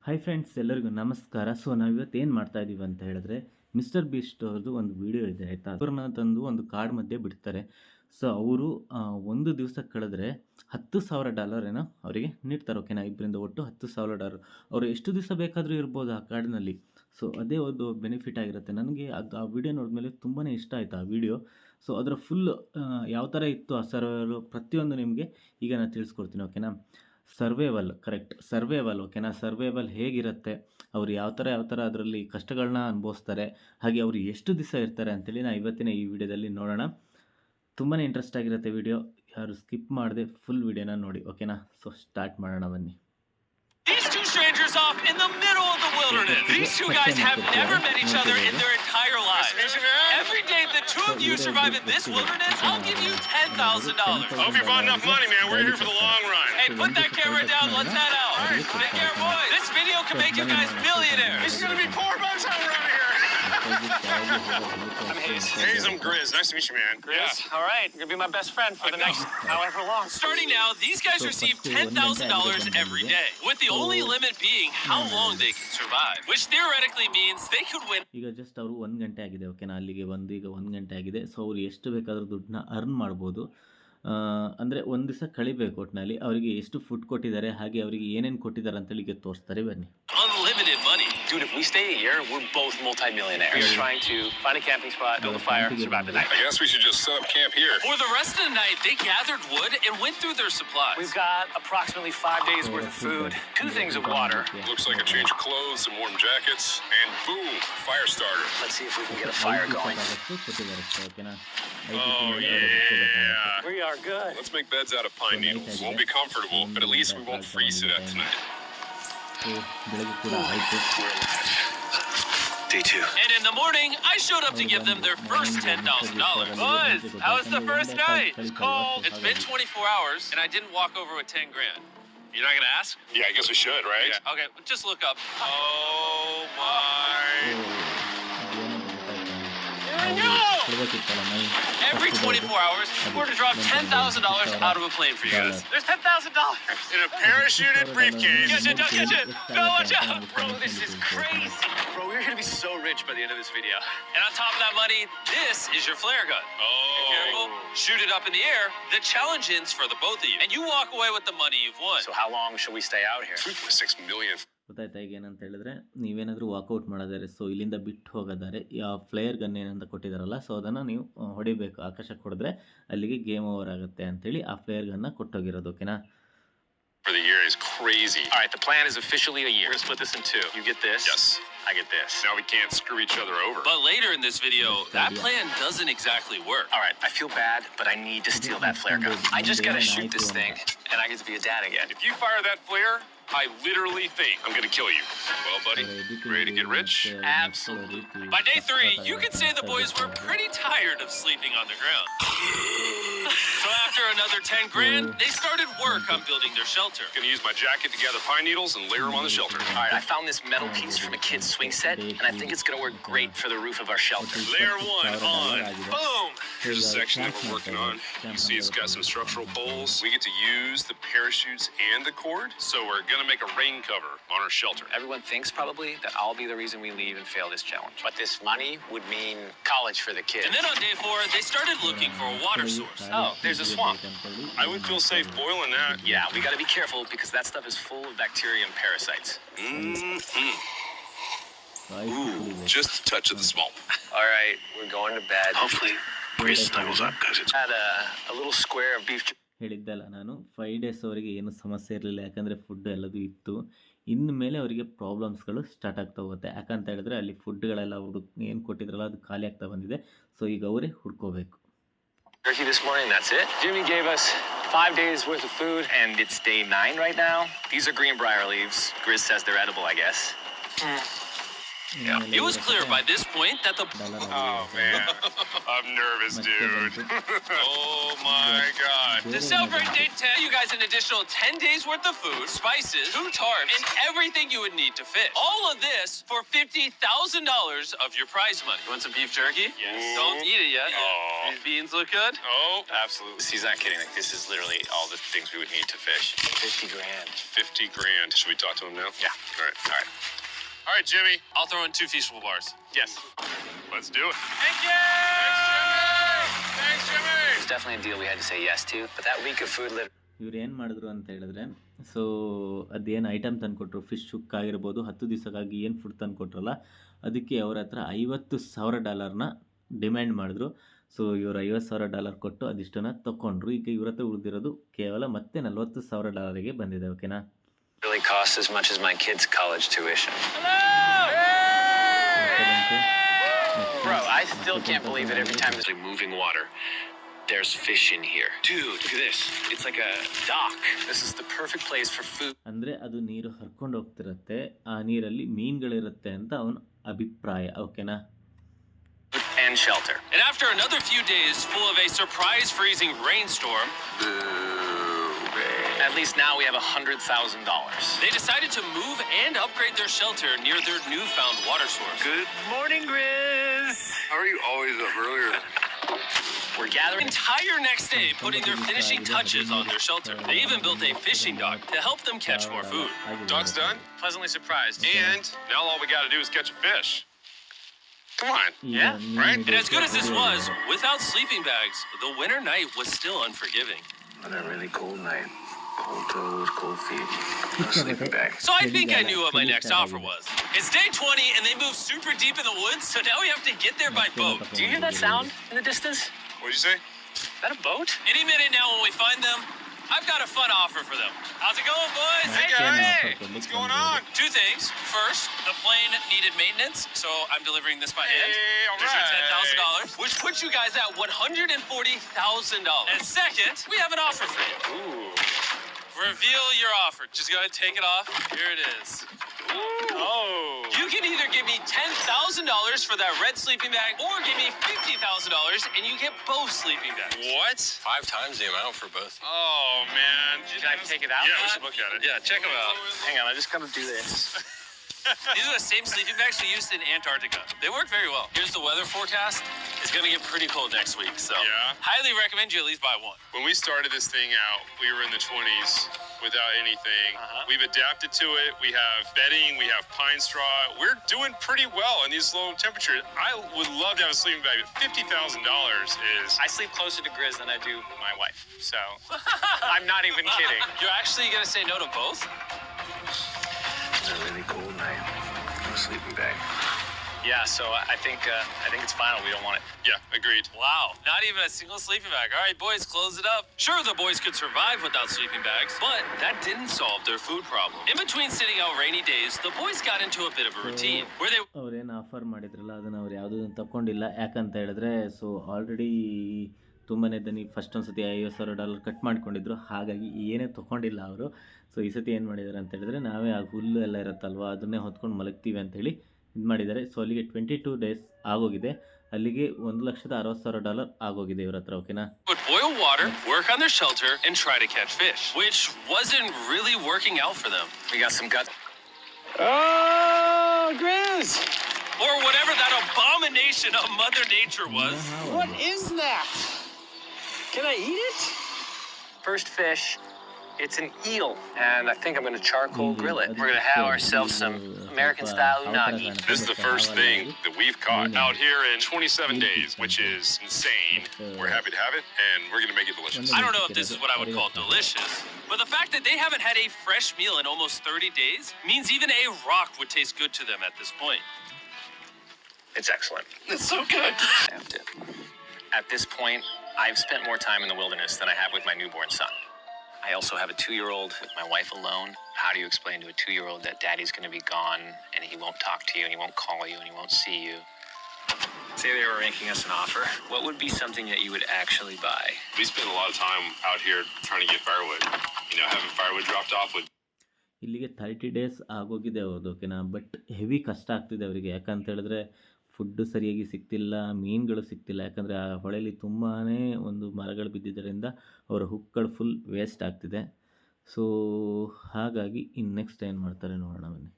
Hi friends, ಎಲ್ಲರಿಗೂ ನಮಸ್ಕಾರ. So ನಾವಿವತ್ತು ಏನು ಮಾಡ್ತಾ ಇದ್ದೀವಿ ಅಂತ ಹೇಳಿದ್ರೆ, ಮಿಸ್ಟರ್ ಬೀಸ್ಟ್ ಅವ್ರದ್ದು ಒಂದು ವಿಡಿಯೋ ಇದೆ ಆಯಿತಾ. ಅವ್ರನ್ನ ತಂದು ಒಂದು ಕಾಡ್ ಮಧ್ಯೆ ಬಿಡ್ತಾರೆ. ಸೊ ಅವರು ಒಂದು ದಿವಸ ಕಳೆದ್ರೆ $10,000 ಏನೋ ಅವರಿಗೆ ನೀಡ್ತಾರೆ. ಓಕೆನಾ, ಇಬ್ಬರಿಂದ ಒಟ್ಟು $10,000. ಅವರು ಎಷ್ಟು ದಿವಸ ಬೇಕಾದರೂ ಇರ್ಬೋದು ಆ ಕಾಡಿನಲ್ಲಿ. ಸೊ ಅದೇ ಒಂದು ಬೆನಿಫಿಟ್ ಆಗಿರುತ್ತೆ. ನನಗೆ ಆ ವಿಡಿಯೋ ನೋಡಿದ್ಮೇಲೆ ತುಂಬಾ ಇಷ್ಟ ಆಯಿತು ಆ ವಿಡಿಯೋ. ಸೊ ಅದರ ಫುಲ್ ಯಾವ ಥರ ಇತ್ತು ಆ ಸರ್ವೈವಲು ಪ್ರತಿಯೊಂದು ನಿಮಗೆ ಈಗ ನಾನು ತಿಳಿಸ್ಕೊಡ್ತೀನಿ. ಓಕೆನಾ, ಸರ್ವೈವಲ್ ಕರೆಕ್ಟ್, ಸರ್ವೈವಲ್. ಓಕೆನಾ, ಸರ್ವೈವಲ್ ಹೇಗಿರುತ್ತೆ, ಅವ್ರು ಯಾವ ಥರ ಅದರಲ್ಲಿ ಕಷ್ಟಗಳನ್ನ ಅನುಭವಿಸ್ತಾರೆ, ಹಾಗೆ ಅವರು ಎಷ್ಟು ದಿವಸ ಇರ್ತಾರೆ ಅಂತೇಳಿ ನಾನು ಇವತ್ತಿನ ಈ ವಿಡಿಯೋದಲ್ಲಿ ನೋಡೋಣ. ತುಂಬಾ ಇಂಟ್ರೆಸ್ಟ್ ಆಗಿರುತ್ತೆ ವಿಡಿಯೋ. ಯಾರು ಸ್ಕಿಪ್ ಮಾಡದೆ ಫುಲ್ ವಿಡಿಯೋನ ನೋಡಿ. ಓಕೆನಾ, ಸೊ ಸ್ಟಾರ್ಟ್ ಮಾಡೋಣ ಬನ್ನಿ. These two strangers off in the middle of the wilderness. These two guys have never met each other in their entire lives. Every day the two of you survive in this wilderness, I'll give you $10,000. I hope you brought enough money, man. We're here for the long run. Hey, put that camera down. Let's head out. Take care, boys. This video can make you guys millionaires. This is gonna be poor by the time we're out of here. I'm Hayes. Hayes, I'm Grizz. Nice to meet you, man. Grizz? All right. You're going to be my best friend for the next however long. Starting now, these guys receive $10,000 every day, with the only limit being how long they can survive, which theoretically means they could win. ಈಗ just ಅವರು 1 ಗಂಟೆ ಆಗಿದೆ. ಓಕೆನಾ, ಅಲ್ಲಿಗೆ ಬಂದು ಈಗ 1 ಗಂಟೆ ಆಗಿದೆ. ಸೊ ಅವರು ಎಷ್ಟು ಬೇಕಾದರೂ ದುಡ್ಡನ್ನ ಅರ್ನ್ ಮಾಡ್ಬೋದು. ಅಂದರೆ ಒಂದು ದಿವಸ ಕಳಿಬೇಕು. ಒಟ್ಟಿನಲ್ಲಿ ಅವರಿಗೆ ಎಷ್ಟು ಫುಡ್ ಕೊಟ್ಟಿದ್ದಾರೆ, ಹಾಗೆ ಅವರಿಗೆ ಏನೇನು ಕೊಟ್ಟಿದ್ದಾರೆ ಅಂತೇಳಿ ಈಗ ತೋರಿಸ್ತಾರೆ, ಬನ್ನಿ. Unlimited money. Dude, if we stay here, we're both multi-millionaires. We're trying to find a camping spot, build a fire, survive the night. I guess we should just set up camp here. For the rest of the night, they gathered wood and went through their supplies. We've got approximately 5 days worth of food, 2 things of water. Looks like a change of clothes, some warm jackets, and boom, fire starter. Let's see if we can get a fire going. Oh, yeah. We are good. Let's make beds out of pine needles. Won't be comfortable, but at least we won't freeze to death tonight. Day 2. And in the morning, I showed up to give them their first $10,000. Boys, how was the first night? It's cold. It's been 24 hours, and I didn't walk over with 10 grand. You're not gonna ask? Yeah, I guess we should, right? Yeah. Okay, just look up. Oh my. Every 24 hours, we're to drop $10,000 out of a plane for you guys. There's $10,000 In a parachuted briefcase. Catch it! No, watch out! Bro, this is crazy. Bro, we're gonna be so rich by the end of this video. And on top of that money, this is your flare gun. Oh. Careful. Shoot it up in the air. The challenge ends for the both of you. And you walk away with the money you've won. So how long should we stay out here? 3.6 million. ಗೊತ್ತಾಯ್ತಾ? ಈಗ ಏನಂತ ಹೇಳಿದ್ರೆ, ನೀವೇನಾದರೂ walk out ಮಾಡೋದಾರೆ, so ಇಲ್ಲಿಂದ ಬಿಟ್ಟು ಹೋಗೋದಾರೆ, ಆ flare gun ಏನಂತ ಕೊಟ್ಟಿದ್ದಾರಲ್ಲ, so ಅದನ್ನು ನೀವು ಹೊಡಿಬೇಕು. ಆಕಾಶಕ್ಕೆ ಹೊಡೆದ್ರೆ ಅಲ್ಲಿಗೆ ಗೇಮ್ ಓವರ್ ಆಗುತ್ತೆ ಅಂತೇಳಿ ಆ ಫ್ಲೇಯರ್ ಗನ್ನ ಕೊಟ್ಟೋಗಿರೋದು. ಓಕೆನಾ, For the year is crazy. All right, the plan is officially a year. We're gonna split this in 2. You get this. Yes. I get this. Now we can't screw each other over. But later in this video, that plan doesn't exactly work. All right, I feel bad, but I need to steal that flare gun. I just gotta shoot this thing, and I get to be a dad again. If you fire that flare, I literally think I'm gonna kill you. Well, buddy, ready to get rich? Absolutely. By day 3, you could say the boys were pretty tired of sleeping on the ground. So after another 10 grand, they started work on building their shelter. Gonna use my jacket to gather pine needles and layer them on the shelter. All right, I found this metal piece from a kid's swing set, and I think it's gonna work great for the roof of our shelter. Layer 1 on. Boom! Here's a section that we're working on. You see it's got some structural poles. We get to use the parachutes and the cord, so we're gonna make a rain cover on our shelter. Everyone thinks probably that I'll be the reason we leave and fail this challenge. But this money would mean college for the kids. And then on day 4, they started looking for a water source. Oh, there's a swamp. I would feel safe boiling that. Yeah, we gotta be careful because that stuff is full of bacteria and parasites. Ooh, just a touch of the smoke. All right, we're going to bed. Hopefully, Grizz snuggles up because it's Had a little square of beef. ಹೇಳಿದ್ದಲ್ಲ ನಾನು, 5 days ಅವರಿಗೆ ಏನು ಸಮಸ್ಯೆ ಇರಲಿಲ್ಲ, ಯಾಕಂದರೆ food ಎಲ್ಲದೂ ಇತ್ತು. ಇನ್ನು ಮೇಲೆ ಅವರಿಗೆ ಪ್ರಾಬ್ಲಮ್ಸ್ಗಳು ಸ್ಟಾರ್ಟ್ ಆಗ್ತಾ ಹೋಗುತ್ತೆ. ಯಾಕಂತ ಹೇಳಿದ್ರೆ ಅಲ್ಲಿ ಫುಡ್ಗಳೆಲ್ಲ ಅವರು ಏನು ಕೊಟ್ಟಿದ್ರಲ್ಲ ಅದು ಖಾಲಿ ಆಗ್ತಾ ಬಂದಿದೆ. ಸೊ ಈಗ ಅವರೇ ಹುಡ್ಕೋಬೇಕು. Turkey this morning, that's it. Jimmy gave us 5 days worth of food. and it's day 9 right now. These are greenbrier leaves. Grizz says they're edible, I guess. It was clear by this point that the Oh, man. I'm nervous, dude. Oh, my God. to celebrate day 10, you guys an additional 10 days worth of food, spices, 2 tarps, and everything you would need to fish. All of this for $50,000 of your prize money. You want some beef jerky? Yes. Don't eat it yet. Oh. These beans look good. Oh, absolutely. He's not kidding. Like, this is literally all the things we would need to fish. 50 grand. 50 grand. Should we talk to him now? Yeah. All right. All right. All right, Jimmy. I'll throw in 2 feastable bars. Yes. Let's do it. Thank you! Thanks, Jimmy. It's definitely a deal we had to say yes to. But that week of food literally. ಇವ್ರು ಏನು ಮಾಡಿದ್ರು ಅಂತ ಹೇಳಿದ್ರೆ, so ಅದೇನು item ತಂದುಕೊಟ್ರು, fish hook ಆಗಿರ್ಬೋದು, 10 ದಿವಸಕ್ಕಾಗಿ ಏನು food ತಂದುಕೊಟ್ರಲ್ಲ, ಅದಕ್ಕೆ ಅವ್ರ ಹತ್ರ $50,000 ಡಿಮ್ಯಾಂಡ್ ಮಾಡಿದ್ರು. ಸೊ ಇವರು $50,000 ಕೊಟ್ಟು ಅದಿಷ್ಟನ್ನು ತೊಗೊಂಡ್ರು. ಈಗ ಇವ್ರ ಹತ್ರ ಉಳಿದಿರೋದು ಕೇವಲ ಮತ್ತೆ $40,000 ಬಂದಿದೆ. ಓಕೆನಾ? Really costs as much as my kid's college tuition. Bro, I still can't believe it every time there's like moving water. There's fish in here. Dude, look at this. It's like a dock. This is the perfect place for food. ಅಂದರೆ ಅದು ನೀರು ಹರ್ಕೊಂಡು ಹೋಗ್ತಿರತ್ತೆ, ಆ ನೀರಲ್ಲಿ ಮೀನುಗಳಿರುತ್ತೆ ಅಂತ ಅವನ ಅಭಿಪ್ರಾಯ. ಓಕೆನಾ? And shelter. And after another few days full of a surprise freezing rainstorm, At least now we have $100,000. they decided to move and upgrade their shelter near their newfound water source. Good morning, Grizz. How are you always up earlier? We're gathering. Entire next day putting their finishing touches on their shelter. They even built a fishing dock to help them catch more food. Dock's done? Pleasantly surprised. And now all we got to do is catch a fish. Come on. Yeah, right? And as good as this was, without sleeping bags, the winter night was still unforgiving. On a really cold night. Cold toes, cold feet. No sleeping bag. So I think I knew what my next offer was. It's day 20 and they moved super deep in the woods, so now we have to get there by boat. Do you hear that sound in the distance? What'd you say? Is that a boat? Any minute now when we find them, I've got a fun offer for them. How's it going, boys? Hey, guys. What's going on? 2 things. First, the plane needed maintenance, so I'm delivering this by hand. Hey, all Here's your right. $10,000, which puts you guys at $140,000. And second, we have an offer for you. Ooh. Reveal your offer. Just go ahead and take it off. Here it is. Oh. You can either give me $10,000 for that red sleeping bag, or give me $50,000 and you get both sleeping bags. What? 5 times the amount for both. Oh, man. Can I take it out? Yeah, we should look at it. Yeah, check them out. Hang on, I just gotta do this. These are the same sleeping bags we used in Antarctica. They work very well. Here's the weather forecast. It's going to get pretty cold next week, so Yeah? highly recommend you at least buy one. When we started this thing out, we were in the 20s without anything. We've adapted to it. We have bedding. We have pine straw. We're doing pretty well in these low temperatures. I would love to have a sleeping bag, but $50,000 is... I sleep closer to Grizz than I do my wife, so I'm not even kidding. You're actually going to say no to both? It's a really cold night. No sleeping bag. Yeah, so I think it's final. We don't want it. Yeah, agreed. Wow, not even a single sleeping bag. All right, boys, close it up. Sure, the boys could survive without sleeping bags, but that didn't solve their food problem. In between sitting out rainy days, the boys got into a bit of a routine where they ಅವ್ರೇನು offer ಮಾಡಿದ್ರಲ್ಲ ಅದನ್ನು ಅವ್ರು ಯಾವುದೂ ತಗೊಂಡಿಲ್ಲ. ಯಾಕಂತ ಹೇಳಿದ್ರೆ, so already ತುಂಬಾ ದನಿ ಫಸ್ಟ್ ಒಂದು ಸತಿ $50,000 ಕಟ್ ಮಾಡ್ಕೊಂಡಿದ್ರು, ಹಾಗಾಗಿ ಏನೇ ತೊಗೊಂಡಿಲ್ಲ ಅವರು. ಸೊ ಈ ಸತಿ ಏನು ಮಾಡಿದ್ದಾರೆ ಅಂತ ಹೇಳಿದ್ರೆ, ನಾವೇ ಆ ಹುಲ್ಲು ಎಲ್ಲ ಇರುತ್ತಲ್ವ ಅದನ್ನೇ ಹೊತ್ಕೊಂಡು ಮಲಗ್ತೀವಿ ಅಂಥೇಳಿ ಇದು ಮಾಡಿದ್ದಾರೆ. ಸೊ ಅಲ್ಲಿಗೆ 22 ಡೇಸ್ ಆಗೋಗಿದೆ. ಅಲ್ಲಿಗೆ $1,60,000 ಆಗೋಗಿದೆ ಇವ್ರ ಹತ್ರ. ಓಕೆನಾ? would boil water, work on their shelter, and try to catch fish, which wasn't really working out for them. We got some guts. Oh, Grizz! Or whatever that abomination of Mother Nature was. What is that? Can I eat it? First fish. It's an eel, and I think I'm going to charcoal grill it. We're going to have ourselves some American-style unagi. This is the first thing that we've caught out here in 27 days, which is insane. We're happy to have it, and we're going to make it delicious. I don't know if this is what I would call delicious, but the fact that they haven't had a fresh meal in almost 30 days means even a rock would taste good to them at this point. It's excellent. It's so good. At this point, I've spent more time in the wilderness than I have with my newborn son. I also have a 2-year-old with my wife alone. How do you explain to a 2-year-old that daddy's going to be gone and he won't talk to you and he won't call you and he won't see you? Say they were making us an offer. What would be something that you would actually buy? We spend a lot of time out here trying to get firewood. You know, having firewood dropped off with ಇಲ್ಲಿಗೆ 30 days ಆಗೋಗಿದೆ ಅವ್ರದ್ದು, ಓಕೆನಾ. But heavy ಕಷ್ಟ ಆಗ್ತಿದೆ ಅವರಿಗೆ, ಯಾಕಂತ ಹೇಳಿದ್ರೆ food ಸರಿಯಾಗಿ ಸಿಗ್ತಿಲ್ಲ, ಮೀನುಗಳು ಸಿಗ್ತಿಲ್ಲ. ಯಾಕಂದರೆ ಆ ಹೊಳೆಯಲ್ಲಿ ತುಂಬಾ ಒಂದು ಮರಗಳು ಬಿದ್ದಿದ್ದರಿಂದ ಅವರ ಹುಕ್ಗಳು ಫುಲ್ ವೇಸ್ಟ್ ಆಗ್ತಿದೆ. ಸೊ ಹಾಗಾಗಿ ಇನ್ನು ನೆಕ್ಸ್ಟ್ ಏನು ಮಾಡ್ತಾರೆ ನೋಡೋಣ ಬನ್ನಿ.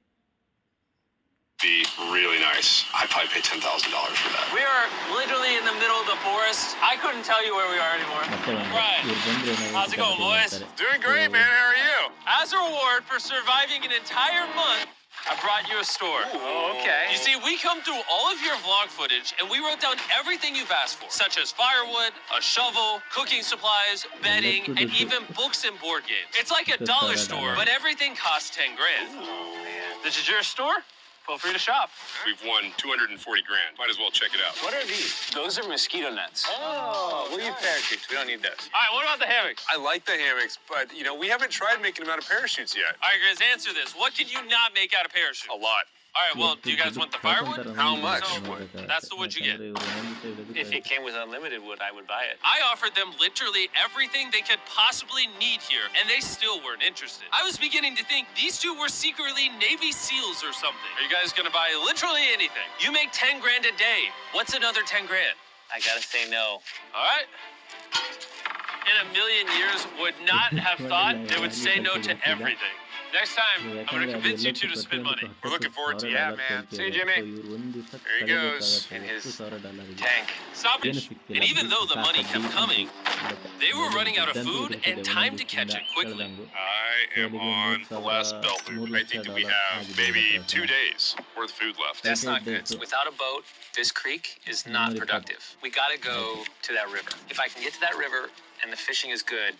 Be really nice. I'd probably pay $10,000 for that. We are literally in the middle of the forest. I couldn't tell you where we are anymore. ಮತ್ತೆ Right. ಇವ್ರು ಬಂದರೆ How's it going, boys? Doing great, man. How are you? As a reward for surviving an entire month, I brought you a store. Oh, okay. You see, we come through all of your vlog footage and we wrote down everything you've asked for, such as firewood, a shovel, cooking supplies, bedding, and even books and board games. It's like a dollar store, but everything costs 10 grand. This is your store? Feel free to shop. We've won 240 grand. Might as well check it out. What are these? Those are mosquito nets. Oh, we'll use parachutes. We don't need those. All right, what about the hammocks? I like the hammocks, but we haven't tried making them out of parachutes yet. All right, Grizz, answer this. What could you not make out of parachute? A lot. All right, well, do you guys want the firewood? How much? So, that's the wood you get. If it came with unlimited wood, I would buy it. I offered them literally everything they could possibly need here, and they still weren't interested. I was beginning to think these two were secretly Navy SEALs or something. Are you guys gonna buy literally anything? You make 10 grand a day. What's another 10 grand? I gotta say no. All right. In a million years, would not have thought they would say no to everything. Next time, I'm gonna convince you two to spend money. We're looking forward to it. Yeah, man. See you, Jimmy. There he goes. In his tank. Stop it. And even though the money kept coming, they were running out of food and time to catch it quickly. I am on the last belt loop. I think that we have maybe 2 days worth of food left. That's not good. Without a boat, this creek is not productive. We gotta go to that river. If I can get to that river and the fishing is good,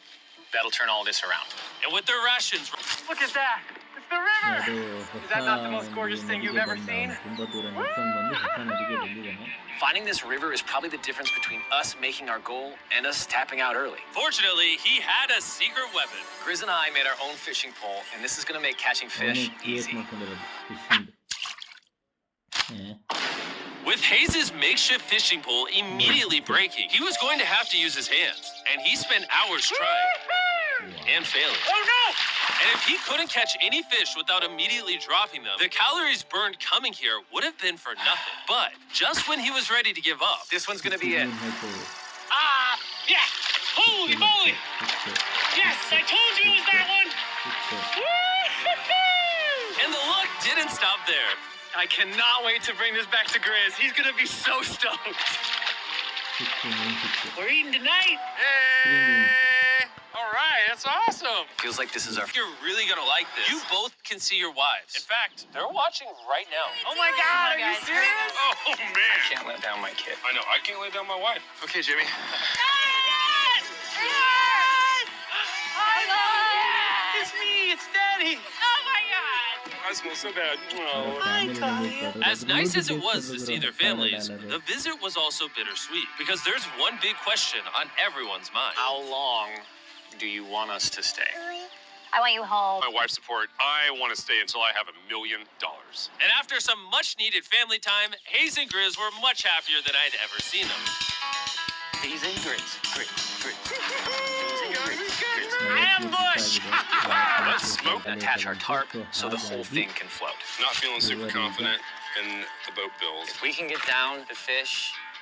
that'll turn all this around. And with their rations, Look at that! It's the river! Is that not the most gorgeous thing you've ever seen? Finding this river is probably the difference between us making our goal and us tapping out early. fortunately, he had a secret weapon. Grizz and I made our own fishing pole, and this is gonna make catching fish easy. With Hayes' makeshift fishing pole immediately breaking, he was going to have to use his hands, and he spent hours trying and failing. Oh no! And if he couldn't catch any fish without immediately dropping them, the calories burned coming here would have been for nothing. But just when he was ready to give up, This one's gonna be it. yeah! Holy moly! Yes, I told you it was that one! And the luck didn't stop there. I cannot wait to bring this back to Grizz. He's gonna be so stoked. We're eating tonight. Hey! All right, that's awesome. Feels like this is our. You're really gonna like this. You both can see your wives. In fact, they're watching right now. Oh my God! Are you serious? Oh, man. Can't let down my kid. I know. I can't lay down my wife. Okay, Jimmy. Yes! I love it. It's me. It's Daddy. Oh my God! I smell so bad. Oh. As nice as it was to see their families, the visit was also bittersweet because there's one big question on everyone's mind. How long do you want us to stay? I want you home. My wife's support. I want to stay until I have $1 million. And after some much-needed family time, Hayes and Grizz were much happier than I'd ever seen them. He's in Grizz. Ambush! Let's smoke. Attach our tarp so the whole thing can float. Not feeling super confident in the boat build. If we can get down to fish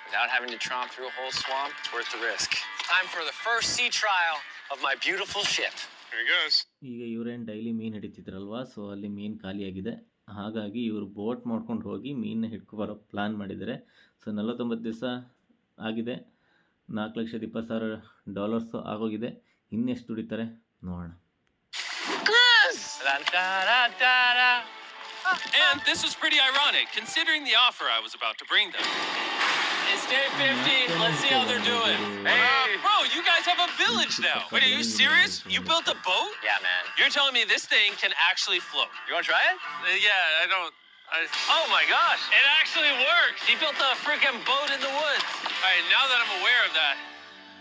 without having to tromp through a whole swamp, it's worth the risk. Time for the first sea trial of my beautiful ship. Here he goes. ಈಗ ಇವರೇನು daily ಮೀನು ಹಿಡಿತಿದ್ರಲ್ವಾ, so ಅಲ್ಲಿ ಮೀನು ಖಾಲಿಯಾಗಿದೆ. ಹಾಗಾಗಿ ಇವರು boat ಮಾಡ್ಕೊಂಡು ಹೋಗಿ ಮೀನನ್ನ ಹಿಡ್ಕೊಬರೋ ಪ್ಲ್ಯಾನ್ ಮಾಡಿದ್ದಾರೆ. ಸೊ 49 ದಿವಸ ಆಗಿದೆ, $4,20,000 ಆಗೋಗಿದೆ. ಇನ್ನೆಷ್ಟು ದುಡಿತಾರೆ ನೋಡೋಣ. And this is pretty ironic, considering the offer I was about to bring them. It's day 50. Let's see how they're doing. Hey! Bro, you guys have a village now. Wait, are you serious? You built a boat? Yeah, man. You're telling me this thing can actually float? You want to try it? Yeah, I don't... oh my gosh, it actually works. He built a freaking boat in the woods. All right, now that I'm aware of that,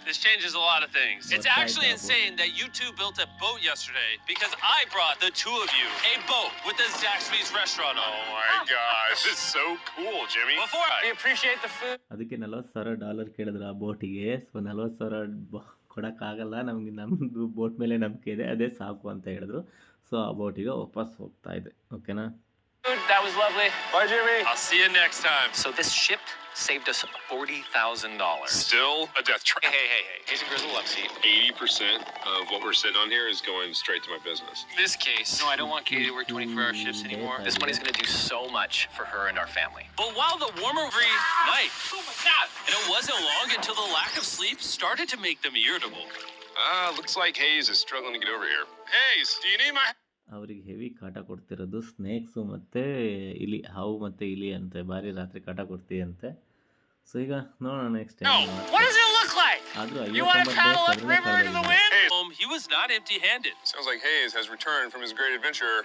this changes a lot of things. It's actually insane that you two built a boat yesterday because I brought the two of you a boat with the Zaxby's restaurant on it. Oh my gosh, it's so cool, Jimmy. Before We appreciate the food. ಅದಕ್ಕೆ $40,000 ಕೇಳಿದ್ರು ಆ ಬೋಟಿಗೆ. So $40,000 ಕೊಡೋಕ್ಕಾಗಲ್ಲ, ನಮಗೆ ನಮ್ಮದು boat ಮೇಲೆ ನಂಬಿಕೆ ಇದೆ, ಅದೇ ಸಾಕು ಅಂತ ಹೇಳಿದ್ರು. ಸೊ ಆ ಬೋಟಿಗೆ ವಾಪಸ್ ಹೋಗ್ತಾ ಇದೆ. ಓಕೆನಾ? That was lovely. Bye, Jimmy. I'll see you next time. So this ship saved us $40,000. Still a death trap. Hey. Here's a Grizzle love seat. 80% of what we're sitting on here is going straight to my business. This case. No, I don't want Katie to work 24-hour shifts anymore. This money's going to do so much for her and our family. But while the warmer every night, oh my God! And it wasn't long until the lack of sleep started to make them irritable. Looks like Hayes is struggling to get over here. Hayes, do you need my... ಅವರಿಗೆ heavy ಕಾಟ ಕೊಡ್ತಿರೋದು ಸ್ನೇಕ್ಸು ಮತ್ತು ಇಲಿ, ಹಾವು ಮತ್ತು ಇಲಿ ಅಂತೆ. ಭಾರಿ ರಾತ್ರಿ ಕಾಟ ಕೊಡ್ತೀಯಂತೆ. ಸೊ ಈಗ ನೋಡೋಣ next No, what does it look like? ಆದರೂ You want to 59 paddle days upriver into the ಅದನ್ನೇ wind? He was not empty-handed. Sounds like Hayes has returned from his great adventure.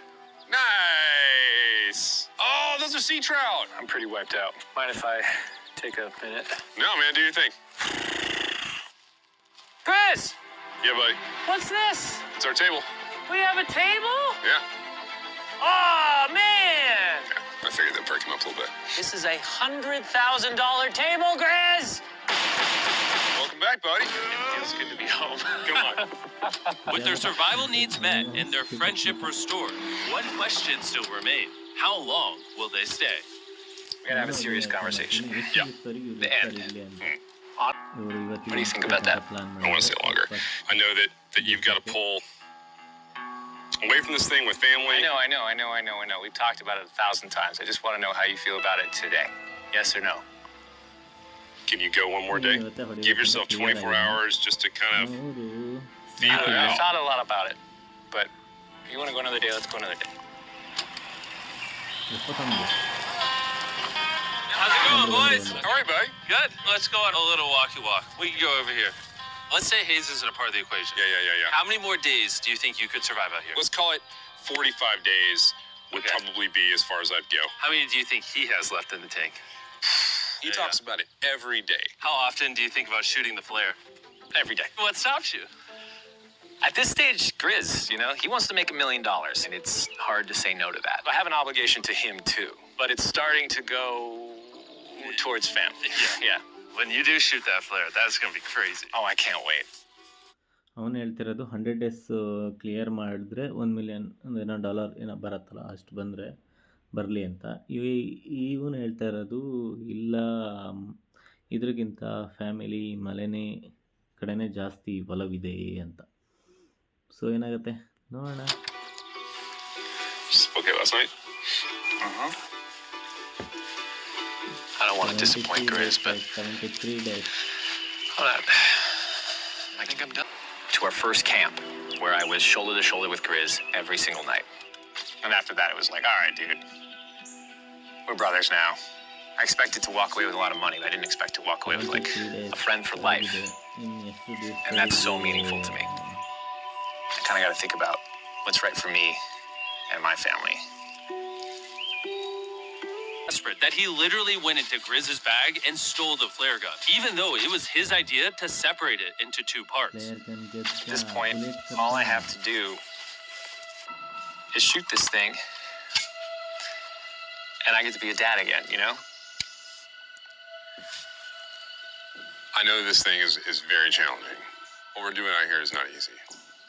Nice! Oh, those are sea trout! I'm pretty wiped out. Mind if I take a minute? No, man, do your thing. Chris, Yeah, buddy. what's this? It's our table. We have a table? Yeah. Oh man! I figured that perked him up a little bit. This is $100,000 table, Grizz! Welcome back, buddy. Feels good to be home. Come on. With their survival needs met and their friendship restored, one question still remains. How long will they stay? We're going to have a serious conversation. Yeah. The end. What do you think about that? I want to say longer. I know that you've got to pull away from this thing with family. I know. We've talked about it 1,000 times. I just want to know how you feel about it today. Yes or no? Can you go one more day? Give yourself 24 hours just to kind of feel it I've out. thought a lot about it. But if you want to go another day, let's go another day. How's it going, boys? All right, buddy. Good. Let's go on a little walkie walk. We can go over here. Let's say Hayes isn't a part of the equation. Yeah. How many more days do you think you could survive out here? Let's call it 45 days would Okay. probably be as far as I'd go. How many do you think he has left in the tank? He Yeah. talks about it every day. How often do you think about shooting the flare? Every day. What stops you? At this stage, Grizz, he wants to make $1 million, and it's hard to say no to that. I have an obligation to him, too. But it's starting to go towards family. Yeah. When you do shoot that flare, that's going to be crazy. Oh, I can't wait. ಅವನು ಹೇಳ್ತಿರೋದು 100 days clear ಮಾಡಿದ್ರೆ $1 million ಏನೋ dollar ಏನೋ ಬರುತ್ತಲ್ಲ, ಅಷ್ಟು ಬಂದರೆ ಬರಲಿ ಅಂತ. ಇವನು ಹೇಳ್ತಾ ಇರೋದು ಇಲ್ಲ, ಇದ್ರಿಗಿಂತ ಫ್ಯಾಮಿಲಿ ಮಲೆನೇ ಕಡೆನೇ ಜಾಸ್ತಿ ಒಲವಿದೆ ಅಂತ. ಸೊ ಏನಾಗುತ್ತೆ ನೋಡೋಣ. Okay, last night. I don't want to disappoint Grizz, but 73 days. hold on. I think I'm done. To our first camp, where I was shoulder to shoulder with Grizz every single night. And after that, it was like, all right, dude, we're brothers now. I expected to walk away with a lot of money, but I didn't expect to walk away with, like, a friend for life. And that's so meaningful to me. I kind of got to think about what's right for me and my family. Desperate that he literally went into Grizz's bag and stole the flare gun, even though it was his idea to separate it into two parts. At this point, all I have to do is shoot this thing, and I get to be a dad again, I know this thing is very challenging. What we're doing out here is not easy.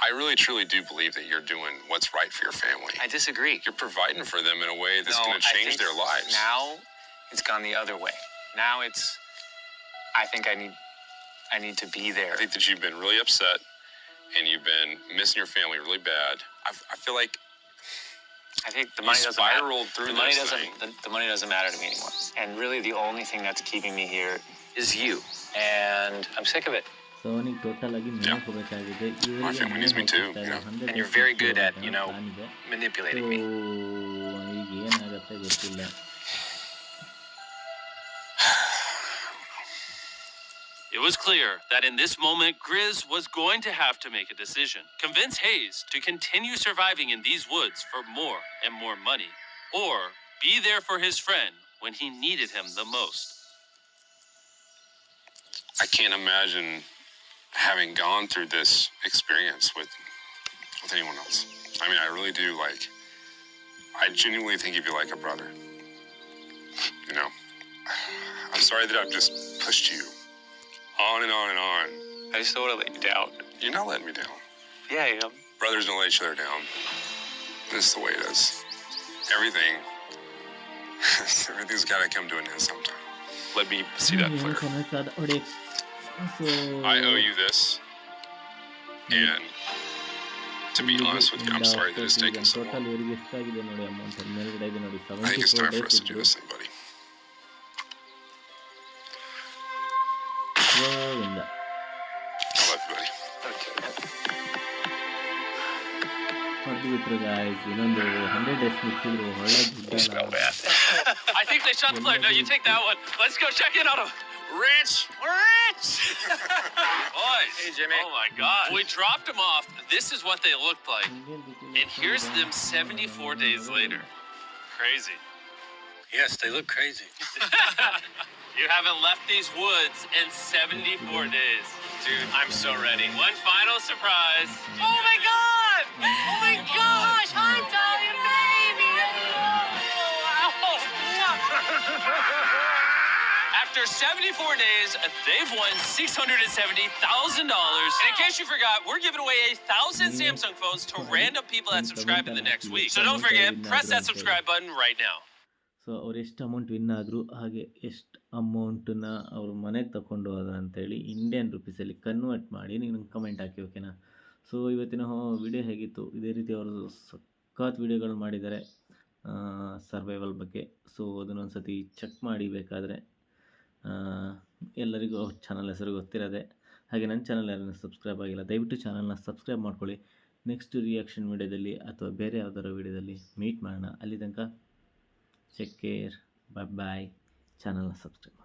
I really, truly do believe that you're doing what's right for your family. I disagree. You're providing for them in a way that's going to change think their lives. Now, it's gone the other way. Now I think I need to be there. I think that you've been really upset and you've been missing your family really bad. I feel like I think the money doesn't matter. spiraled through The money this doesn't. thing. The money doesn't matter to me anymore. And really, the only thing that's keeping me here is you. And I'm sick of it. So ಅವನಿಗೆ total ಆಗಿ ಮನೆ ಹೋಗಬೇಕಾಗಿದೆ. My family needs me too, And you're very good at, manipulating me. ಈಗ ಏನಾಗುತ್ತೆ ಗೊತ್ತಿಲ್ಲ. It was clear that in this moment, Grizz was going to have to make a decision. Convince Hayes to continue surviving in these woods for more and more money, or be there for his friend when he needed him the most. I can't imagine having gone through this experience with anyone else. I mean, I really do. I genuinely think of you like a brother. I'm sorry that I've just pushed you on and on and on. I just don't want to let you down. You're not letting me down. Yeah, I am. Brothers don't let each other down. This is the way it is. Everything's got to come to an end sometime. Let me see that flare. So I owe you this. And to be honest with you, I'm sorry that it's taken so total long. ಇವರಿಗೆ ಎಷ್ಟಾಗಿದೆ ನೋಡಿ amount ಮೇಲ್ಗಡೆ ಇದೆ ನೋಡಿ I think it's 74 time for us to do days this thing, buddy. Govinda. I love you, buddy. ಹೊಡೆದು ಬಿಟ್ರು guys. ಇನ್ನೊಂದು 100 days ಮುಗಿಸಿದ್ರು ಒಳ್ಳೆ ದುಡ್ಡಲ್ಲ. I think they shot the flare. No, you take that one. Let's go check in on him. Rich! We're rich! Boys. Hey, Jimmy. Oh, my God. We dropped them off. This is what they looked like. And here's them 74 days later. Crazy. Yes, they look crazy. You haven't left these woods in 74 days. Dude, I'm so ready. One final surprise. Oh, my God! Oh, my gosh! Hi, darling baby! After 74 days, they've won $670,000. And in case you forgot, we're giving away 1,000 Samsung phones to random people that subscribe in the next week. So don't forget, press that subscribe button right now. So ಅವ್ರು ಎಷ್ಟು amount win ಆದರು, ಹಾಗೆ ಎಷ್ಟು ಅಮೌಂಟನ್ನ ಅವ್ರ ಮನೆಗೆ ತಗೊಂಡು ಹೋದ್ರು ಅಂತೇಳಿ ಇಂಡಿಯನ್ ರುಪೀಸಲ್ಲಿ ಕನ್ವರ್ಟ್ ಮಾಡಿ ನೀವು ನಂಗೆ ಕಮೆಂಟ್ ಹಾಕಿ, ಓಕೆನಾ? ಸೊ ಇವತ್ತಿನ ವಿಡಿಯೋ ಹೇಗಿತ್ತು? ಇದೇ ರೀತಿ ಅವರು ಸಖತ್ ವಿಡಿಯೋಗಳು ಮಾಡಿದ್ದಾರೆ ಸರ್ವೈವಲ್ ಬಗ್ಗೆ. ಸೊ ಅದನ್ನೊಂದು ಸತಿ ಚೆಕ್ ಮಾಡಿ ಬೇಕಾದರೆ. ಎಲ್ಲರಿಗೂ ಚಾನಲ್ ಹೆಸರು ಗೊತ್ತಿರೋದೆ. ಹಾಗೆ ನನ್ನ ಚಾನಲ್ ಯಾರನ್ನ ಸಬ್ಸ್ಕ್ರೈಬ್ ಆಗಿಲ್ಲ, ದಯವಿಟ್ಟು ಚಾನಲ್ನ ಸಬ್ಸ್ಕ್ರೈಬ್ ಮಾಡ್ಕೊಳ್ಳಿ. ನೆಕ್ಸ್ಟ್ ರಿಯಾಕ್ಷನ್ ವಿಡಿಯೋದಲ್ಲಿ ಅಥವಾ ಬೇರೆ ಯಾವ್ದಾರ ವಿಡಿಯೋದಲ್ಲಿ ಮೀಟ್ ಮಾಡೋಣ. ಅಲ್ಲಿ ತನಕ ಟೇಕ್ ಕೇರ್, ಬಾಯ್ ಬಾಯ್. ಚಾನಲ್ನ ಸಬ್ಸ್ಕ್ರೈಬ್ ಮಾಡಿ.